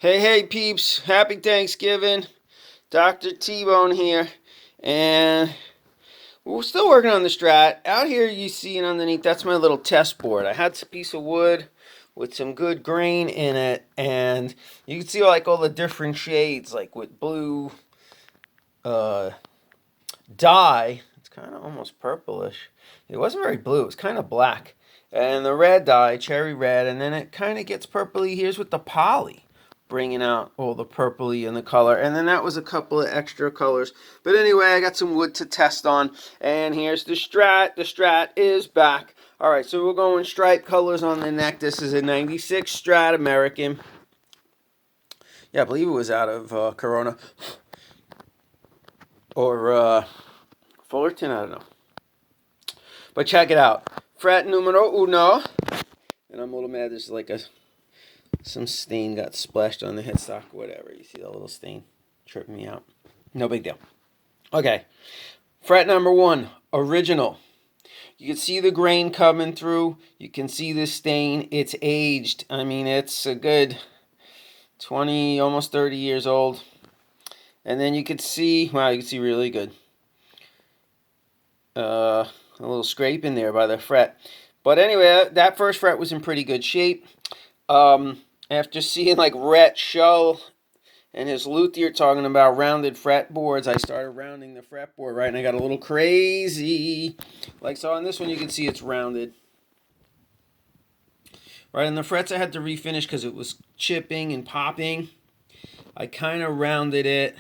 Hey, peeps. Happy Thanksgiving. Dr. T-Bone here. And we're still working on the Strat. Out here you see it underneath, that's my little test board. I had a piece of wood with some good grain in it. And you can see like all the different shades, like with blue uh, dye. It's kind of almost purplish. It wasn't very blue. It was kind of black. And the red dye, cherry red. And then it kind of gets purpley. Here's with the poly, bringing out all the purpley in the color. And then that was a couple of extra colors. But anyway, I got some wood to test on. And here's the Strat. The Strat is back. All right, so we're going stripe colors on the neck. This is a 96 Strat American. Yeah, I believe it was out of Corona. Or Fullerton, I don't know. But check it out. Fret numero uno. And I'm a little mad there's like some stain got splashed on the headstock, whatever. You see that little stain tripping me out. No big deal. Okay. Fret number 1, original. You can see the grain coming through. You can see the stain. It's aged. I mean, it's a good 20, almost 30 years old. And then you can see, wow, you can see really good. A little scrape in there by the fret. But anyway, that first fret was in pretty good shape. After seeing like Rhett Shull and his luthier talking about rounded fretboards, I started rounding the fretboard, right? And I got a little crazy. Like so on this one, you can see it's rounded. Right, and the frets I had to refinish because it was chipping and popping. I kind of rounded it,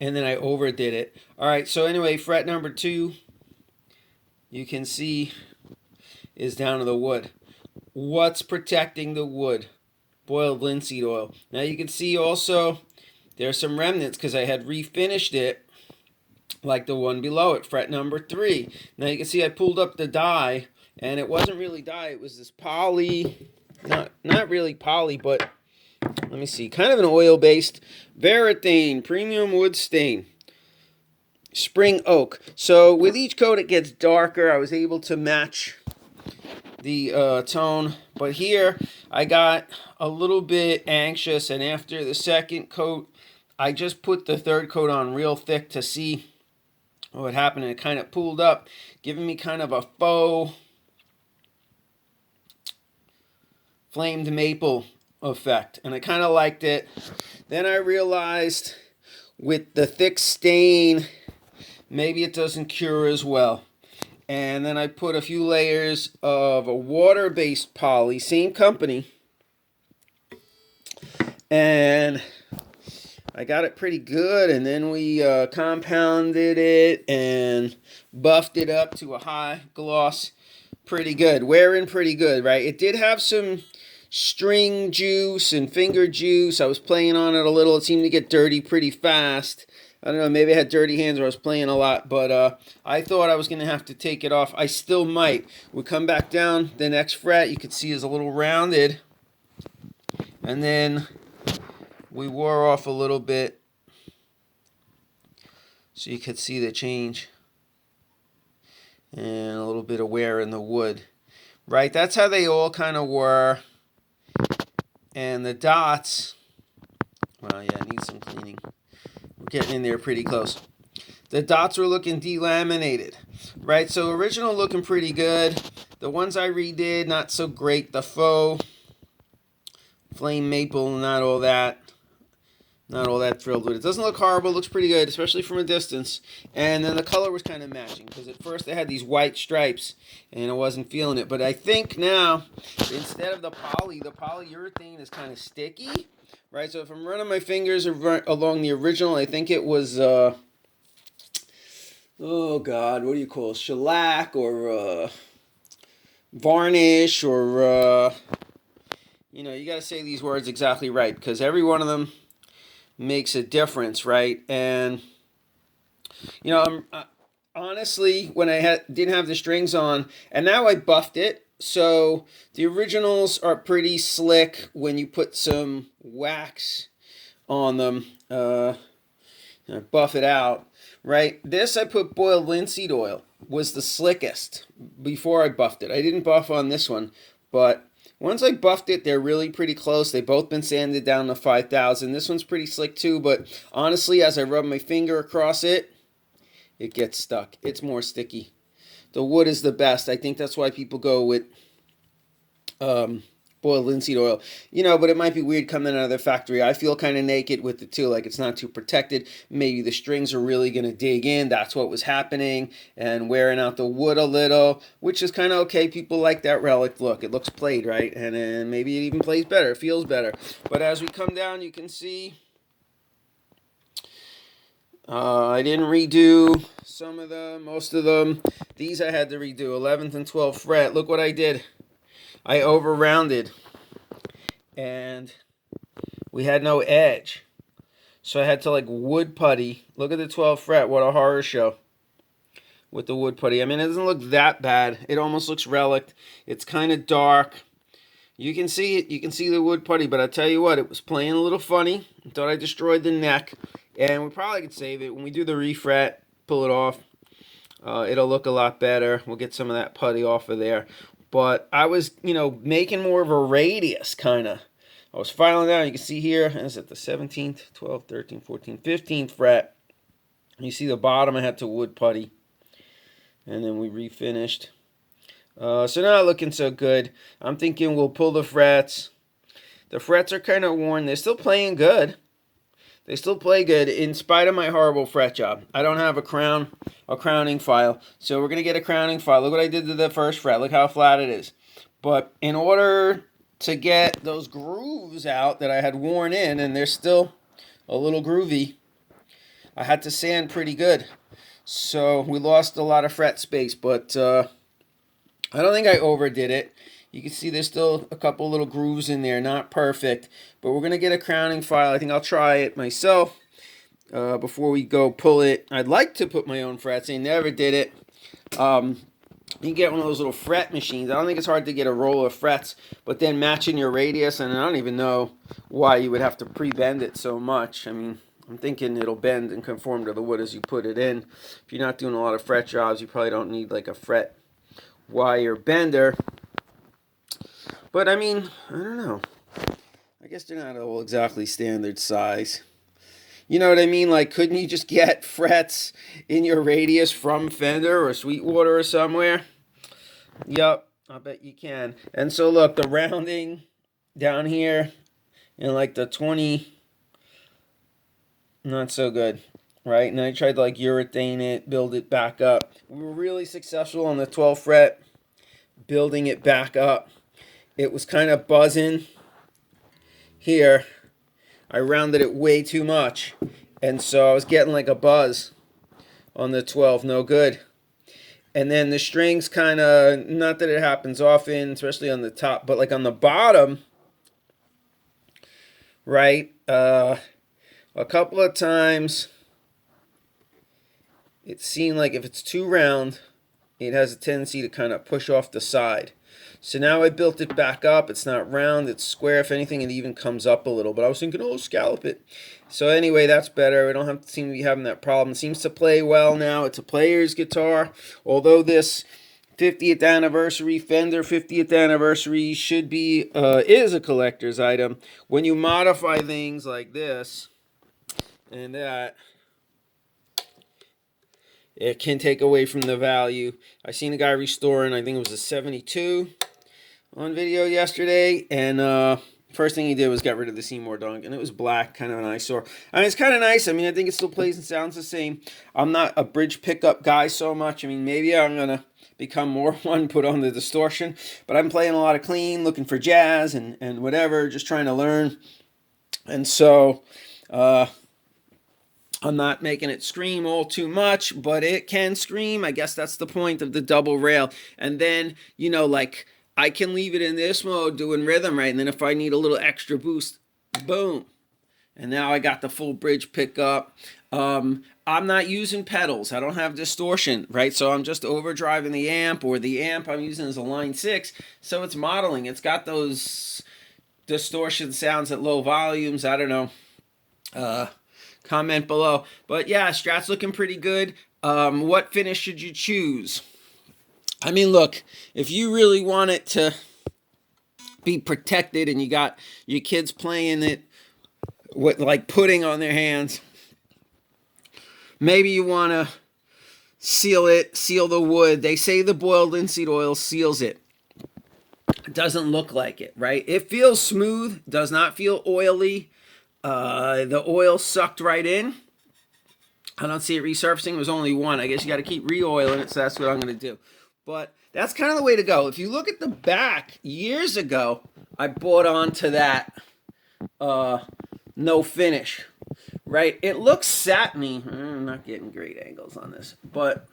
and then I overdid it. All right, so anyway, fret number 2, you can see, is down to the wood. What's protecting the wood? Boiled linseed oil. Now you can see also there's some remnants because I had refinished it like the one below it, fret number 3. Now you can see I pulled up the dye, and it wasn't really dye. It was this poly, not really poly, but let me see, kind of an oil-based Verathane premium wood stain. Spring oak. So with each coat it gets darker. I was able to match the tone, but here I got a little bit anxious, and after the second coat I just put the third coat on real thick to see what happened, and it kind of pulled up, giving me kind of a faux flamed maple effect, and I kind of liked it. Then I realized with the thick stain maybe it doesn't cure as well. And then I put a few layers of a water-based poly, same company. And I got it pretty good. And then we compounded it and buffed it up to a high gloss. Pretty good. Wearing pretty good, right? It did have some string juice and finger juice. I was playing on it a little. It seemed to get dirty pretty fast. I don't know, maybe I had dirty hands or I was playing a lot, but I thought I was going to have to take it off. I still might. We come back down, the next fret you can see is a little rounded. And then we wore off a little bit so you could see the change. And a little bit of wear in the wood. Right, that's how they all kind of were. And the dots, well, yeah, need some cleaning. We're getting in there pretty close. The dots were looking delaminated, right? So original looking pretty good. The ones I redid, not so great. The faux flame maple, not all that thrilled with it. Doesn't look horrible, looks pretty good, especially from a distance. And then the color was kind of matching, because at first they had these white stripes, and I wasn't feeling it. But I think now, instead of the polyurethane is kind of sticky. Right, so if I'm running my fingers along the original, I think it was, oh God, what do you call it? Shellac or varnish or, you know, you got to say these words exactly right because every one of them makes a difference, right? And, you know, honestly, when I didn't have the strings on, and now I buffed it. So the originals are pretty slick when you put some wax on them, buff it out, right? This I put boiled linseed oil, was the slickest before I buffed it. I didn't buff on this one, but Once I buffed it, they're really pretty close. They've both been sanded down to 5,000. This one's pretty slick too, but honestly, as I rub my finger across it, it gets stuck. It's more sticky. The wood is the best. I think that's why people go with boiled linseed oil. But it might be weird coming out of the factory. I feel kind of naked with it too, like it's not too protected. Maybe the strings are really going to dig in. That's what was happening, and wearing out the wood a little, which is kind of okay. People like that relic look. It looks played, right? And then maybe it even plays better. It feels better. But as we come down, you can see I didn't redo some of them, most of them. These I had to redo, 11th and 12th fret. Look what I did. I over rounded, and we had no edge. So I had to wood putty. Look at the 12th fret. What a horror show with the wood putty. I mean, it doesn't look that bad. It almost looks relic. It's kind of dark. You can see it. You can see the wood putty, but I tell you what, it was playing a little funny. I thought I destroyed the neck, and we probably could save it. When we do the refret, pull it off, it'll look a lot better. We'll get some of that putty off of there. But I was, making more of a radius, kind of. I was filing down. You can see here, is it the 17th, 12th, 13th, 14th, 15th fret. You see the bottom, I had to wood putty. And then we refinished. So not looking so good. I'm thinking we'll pull the frets. The frets are kind of worn. They're still playing good. They still play good in spite of my horrible fret job. I don't have a crowning file. So we're going to get a crowning file. Look what I did to the first fret. Look how flat it is. But in order to get those grooves out that I had worn in, and they're still a little groovy, I had to sand pretty good. So we lost a lot of fret space, but I don't think I overdid it. You can see there's still a couple little grooves in there, not perfect, but we're going to get a crowning file. I think I'll try it myself before we go pull it. I'd like to put my own frets in, never did it. You can get one of those little fret machines. I don't think it's hard to get a roll of frets, but then matching your radius, and I don't even know why you would have to pre-bend it so much. I mean, I'm thinking it'll bend and conform to the wood as you put it in. If you're not doing a lot of fret jobs, you probably don't need like a fret wire bender. But I mean, I don't know. I guess they're not all exactly standard size. You know what I mean? Like, couldn't you just get frets in your radius from Fender or Sweetwater or somewhere? Yep, I bet you can. And so look, the rounding down here in like the 20, not so good, right? And I tried to urethane it, build it back up. We were really successful on the 12th fret, building it back up. It was kind of buzzing here. I rounded it way too much, and so I was getting like a buzz on the 12, no good. And then the strings kind of, not that it happens often, especially on the top, but like on the bottom, right, a couple of times it seemed like if it's too round, it has a tendency to kind of push off the side. So now I built it back up. It's not round, it's square. If anything, it even comes up a little. But I was thinking, oh, scallop it. So anyway, that's better. We don't have to seem to be having that problem. It seems to play well now. It's a player's guitar. Although this 50th anniversary, Fender 50th anniversary should be, is a collector's item. When you modify things like this and that, it can take away from the value. I seen a guy restoring, I think it was a 72 on video yesterday, and first thing he did was get rid of the Seymour Dunk, and it was black, kind of an eyesore. I mean, it's kind of nice. I mean, I think it still plays and sounds the same. I'm not a bridge pickup guy so much. I mean, maybe I'm going to become more one, put on the distortion, but I'm playing a lot of clean, looking for jazz and whatever, just trying to learn. And so I'm not making it scream all too much, but it can scream. I guess that's the point of the double rail. And then, you know, like, I can leave it in this mode doing rhythm, right? And then if I need a little extra boost, boom. And now I got the full bridge pickup. I'm not using pedals. I don't have distortion, right? So I'm just overdriving the amp, or the amp I'm using is a Line 6. So it's modeling. It's got those distortion sounds at low volumes. I don't know. Comment below. But yeah, Strat's looking pretty good. What finish should you choose? I mean, look, if you really want it to be protected, and you got your kids playing it with like pudding on their hands. Maybe you want to seal the wood. They say the boiled linseed oil seals it. It doesn't look like it, right? It feels smooth, does not feel oily. The oil sucked right in. I don't see it resurfacing. It was only one. I guess you got to keep re-oiling it, so that's what I'm going to do. But that's kind of the way to go. If you look at the back, years ago, I bought onto that no finish, right? It looks satiny. I'm not getting great angles on this, but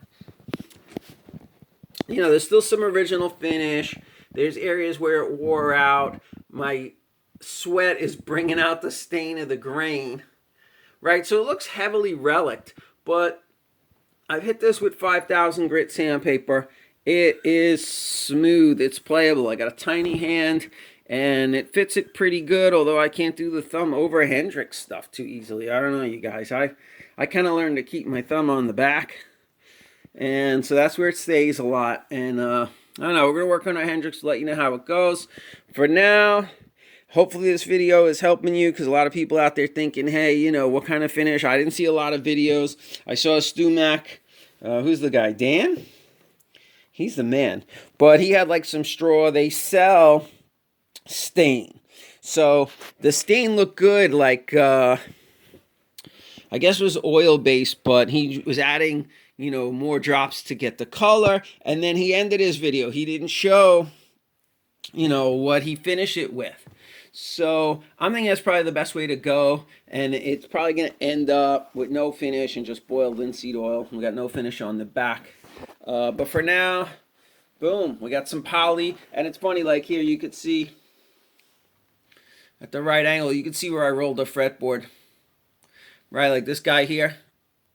you know, there's still some original finish. There's areas where it wore out. My sweat is bringing out the stain of the grain, right? So it looks heavily relic, but I've hit this with 5,000 grit sandpaper. It is smooth. It's playable. I got a tiny hand, and it fits it pretty good, although I can't do the thumb over Hendrix stuff too easily. I don't know, you guys. I kind of learned to keep my thumb on the back, and so that's where it stays a lot. And I don't know. We're going to work on our Hendrix to let you know how it goes. For now, hopefully this video is helping you, because a lot of people out there thinking, hey, you know, what kind of finish? I didn't see a lot of videos. I saw Stu Mac. Who's the guy? Dan? He's the man. But he had like some straw. They sell stain. So the stain looked good. Like, I guess it was oil-based, but he was adding, you know, more drops to get the color. And then he ended his video. He didn't show, you know, what he finished it with. So I'm thinking that's probably the best way to go. And it's probably going to end up with no finish and just boiled linseed oil. We got no finish on the back. But for now, boom, we got some poly. And it's funny, like here you could see at the right angle, you could see where I rolled the fretboard. Right, like this guy here,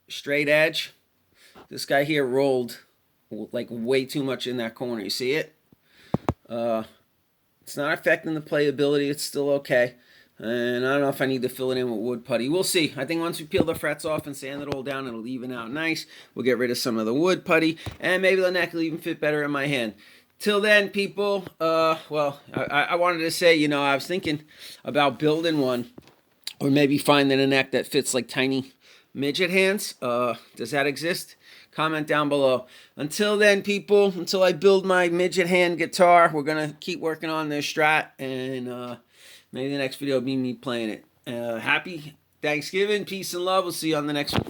straight edge. This guy here rolled like way too much in that corner. You see it? It's not affecting the playability. It's still okay. And I don't know if I need to fill it in with wood putty. We'll see. I think once we peel the frets off and sand it all down, it'll even out nice. We'll get rid of some of the wood putty, and maybe the neck will even fit better in my hand. Till then, people, well, I wanted to say, you know, I was thinking about building one, or maybe finding a neck that fits like tiny midget hands. Does that exist? Comment down below. Until then, people, until I build my midget hand guitar, we're going to keep working on this Strat, and maybe the next video will be me playing it. Happy Thanksgiving, peace and love. We'll see you on the next one.